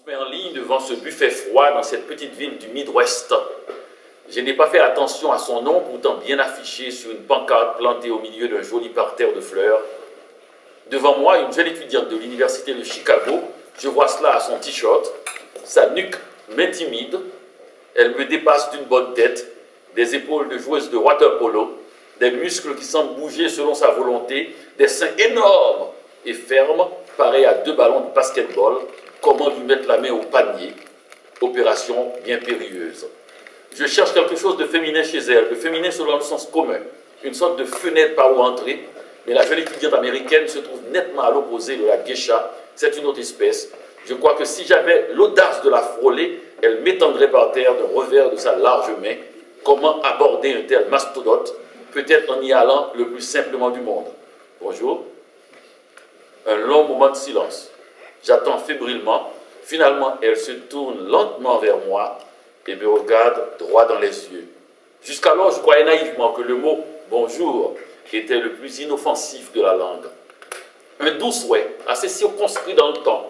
se met en ligne devant ce buffet froid dans cette petite ville du Midwest. Je n'ai pas fait attention à son nom, pourtant bien affiché sur une pancarte plantée au milieu d'un joli parterre de fleurs. Devant moi, une jeune étudiante de l'université de Chicago. Je vois cela à son t-shirt. Sa nuque m'intimide. Elle me dépasse d'une bonne tête, des épaules de joueuse de water polo, des muscles qui semblent bouger selon sa volonté, des seins énormes et fermes, pareils à 2 ballons de basketball. Comment lui mettre la main au panier? Opération bien périlleuse. Je cherche quelque chose de féminin chez elle, de féminin selon le sens commun, une sorte de fenêtre par où entrer, mais la jeune étudiante américaine se trouve nettement à l'opposé de la geisha. C'est une autre espèce. Je crois que si j'avais l'audace de la frôler, elle m'étendrait par terre d'un revers de sa large main. Comment aborder un tel mastodonte? Peut-être en y allant le plus simplement du monde. Bonjour. Un long moment de silence. J'attends fébrilement. Finalement, elle se tourne lentement vers moi et me regarde droit dans les yeux. Jusqu'alors, je croyais naïvement que le mot « bonjour » était le plus inoffensif de la langue. Un doux souhait, assez circonscrit dans le temps.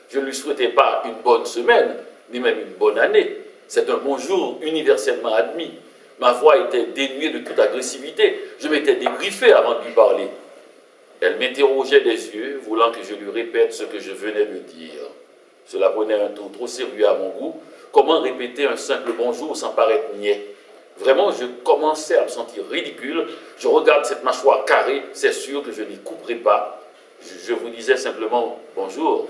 Je ne lui souhaitais pas une bonne semaine, ni même une bonne année. C'est un bonjour universellement admis. Ma voix était dénuée de toute agressivité. Je m'étais dégriffé avant de lui parler. Elle m'interrogeait des yeux, voulant que je lui répète ce que je venais de dire. Cela prenait un ton trop sérieux à mon goût. Comment répéter un simple bonjour sans paraître niais? Vraiment, je commençais à me sentir ridicule. Je regarde cette mâchoire carrée, c'est sûr que je n'y couperai pas. Je vous disais simplement bonjour.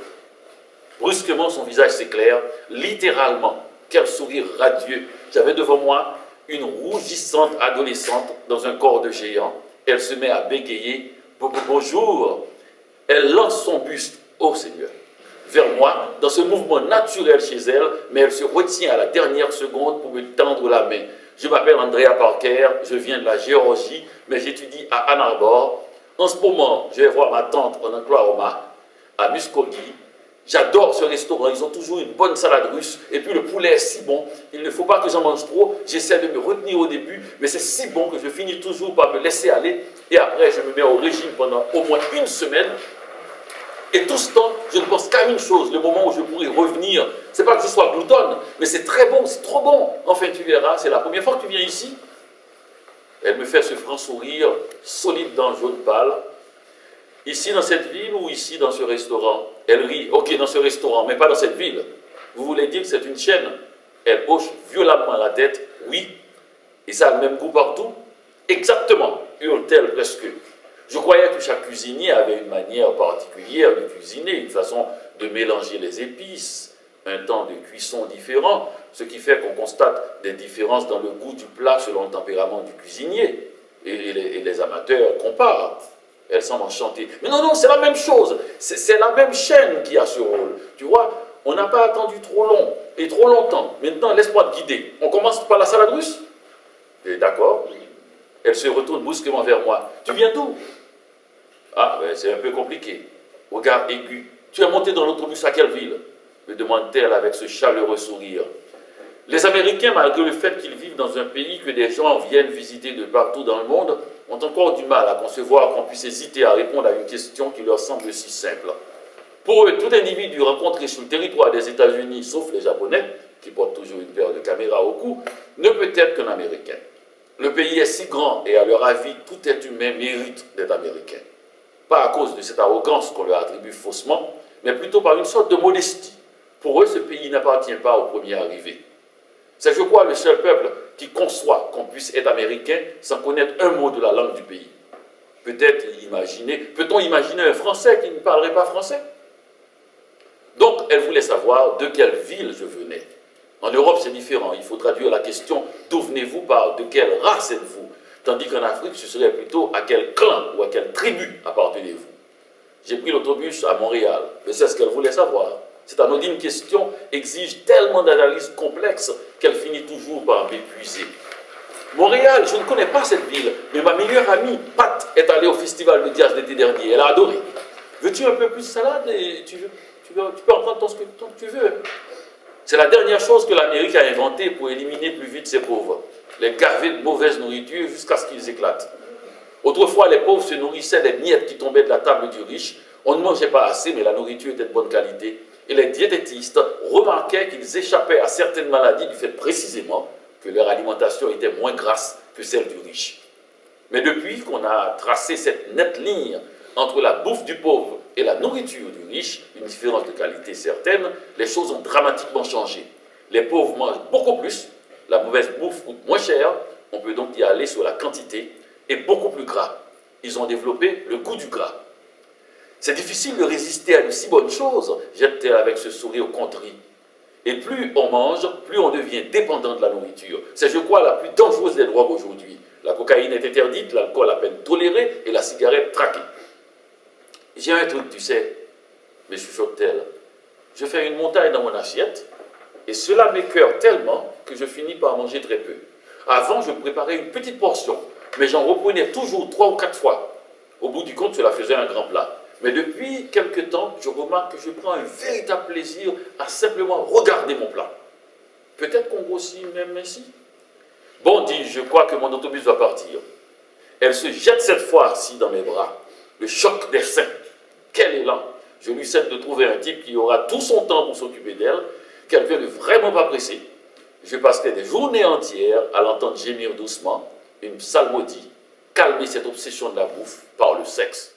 Brusquement, son visage s'éclaire, littéralement. Quel sourire radieux. J'avais devant moi une rougissante adolescente dans un corps de géant. Elle se met à bégayer. Bonjour. Elle lance son buste. Oh Seigneur. Vers moi, dans ce mouvement naturel chez elle, mais elle se retient à la dernière seconde pour me tendre la main. Je m'appelle Andrea Parker, je viens de la Géorgie, mais j'étudie à Ann Arbor. En ce moment, je vais voir ma tante en Oklahoma, à Muskogee. J'adore ce restaurant, ils ont toujours une bonne salade russe, et puis le poulet est si bon, il ne faut pas que j'en mange trop, j'essaie de me retenir au début, mais c'est si bon que je finis toujours par me laisser aller, et après je me mets au régime pendant au moins une semaine. Et tout ce temps, je ne pense qu'à une chose, le moment où je pourrai revenir. C'est pas que je sois gloutonne, mais c'est très bon, c'est trop bon. Enfin, tu verras, c'est la première fois que tu viens ici. Elle me fait ce franc sourire, solide dans le jaune pâle. Ici, dans cette ville, ou ici, dans ce restaurant? Elle rit. Ok, dans ce restaurant, mais pas dans cette ville. Vous voulez dire que c'est une chaîne? Elle hoche violemment la tête. Oui. Et ça a le même goût partout? Exactement, hurle-t-elle presque. Je croyais que chaque cuisinier avait une manière particulière de cuisiner, une façon de mélanger les épices, un temps de cuisson différent, ce qui fait qu'on constate des différences dans le goût du plat selon le tempérament du cuisinier. Et les amateurs comparent. Elle semble enchantée. Mais non, non, c'est la même chose. C'est la même chaîne qui a ce rôle. Tu vois, on n'a pas attendu trop long et trop longtemps. Maintenant, laisse-moi te guider. On commence par la salade russe? D'accord. Elle se retourne brusquement vers moi. Tu viens d'où? Ah, ben c'est un peu compliqué. Regard aigu. Tu es monté dans l'autobus à quelle ville? Me demande-t-elle avec ce chaleureux sourire. Les Américains, malgré le fait qu'ils vivent dans un pays que des gens viennent visiter de partout dans le monde, ont encore du mal à concevoir qu'on puisse hésiter à répondre à une question qui leur semble si simple. Pour eux, tout individu rencontré sur le territoire des États-Unis, sauf les Japonais, qui portent toujours une paire de caméras au cou, ne peut être qu'un Américain. Le pays est si grand et à leur avis, tout être humain mérite d'être américain. Pas à cause de cette arrogance qu'on leur attribue faussement, mais plutôt par une sorte de modestie. Pour eux, ce pays n'appartient pas aux premiers arrivés. C'est, je crois, le seul peuple qui conçoit qu'on puisse être américain sans connaître un mot de la langue du pays. Peut-on imaginer un Français qui ne parlerait pas français? Donc, elle voulait savoir de quelle ville je venais. En Europe, c'est différent. Il faut traduire la question « d'où venez-vous » par « de quelle race êtes-vous » tandis qu'en Afrique, ce serait plutôt « à quel clan ou à quelle tribu appartenez-vous » J'ai pris l'autobus à Montréal. Mais c'est ce qu'elle voulait savoir. Cette anodine question exige tellement d'analyses complexes qu'elle finit toujours par m'épuiser. Montréal, je ne connais pas cette ville, mais ma meilleure amie, Pat, est allée au festival de jazz l'été dernier. Elle a adoré. Veux-tu un peu plus de salade et tu peux en prendre tant que tu veux. C'est la dernière chose que l'Amérique a inventée pour éliminer plus vite ses pauvres. Les gaver de mauvaise nourriture jusqu'à ce qu'ils éclatent. Autrefois, les pauvres se nourrissaient des miettes qui tombaient de la table du riche. On ne mangeait pas assez, mais la nourriture était de bonne qualité. et les diététistes remarquaient qu'ils échappaient à certaines maladies du fait précisément que leur alimentation était moins grasse que celle du riche. Mais depuis qu'on a tracé cette nette ligne entre la bouffe du pauvre et la nourriture du riche, une différence de qualité certaine, les choses ont dramatiquement changé. Les pauvres mangent beaucoup plus, la mauvaise bouffe coûte moins cher, on peut donc y aller sur la quantité, et beaucoup plus gras. Ils ont développé le goût du gras. C'est difficile de résister à une si bonne chose, jette-t-elle avec ce sourire contrit. Et plus on mange, plus on devient dépendant de la nourriture. C'est, je crois, la plus dangereuse des drogues aujourd'hui. La cocaïne est interdite, l'alcool à peine toléré et la cigarette traquée. J'ai un truc, tu sais, mais chuchote-t-elle. Je fais une montagne dans mon assiette et cela m'écœure tellement que je finis par manger très peu. Avant, je préparais une petite portion, mais j'en reprenais toujours 3 ou 4 fois. Au bout du compte, cela faisait un grand plat. Mais depuis quelque temps, je remarque que je prends un véritable plaisir à simplement regarder mon plat. Peut-être qu'on grossit même ainsi. Bon, dis-je, je crois que mon autobus va partir. Elle se jette cette fois-ci dans mes bras. Le choc des seins. Quel élan! Je lui cède de trouver un type qui aura tout son temps pour s'occuper d'elle, quelqu'un de vraiment pas pressé. Je passerai des journées entières à l'entendre gémir doucement, une psalmodie, calmer cette obsession de la bouffe par le sexe.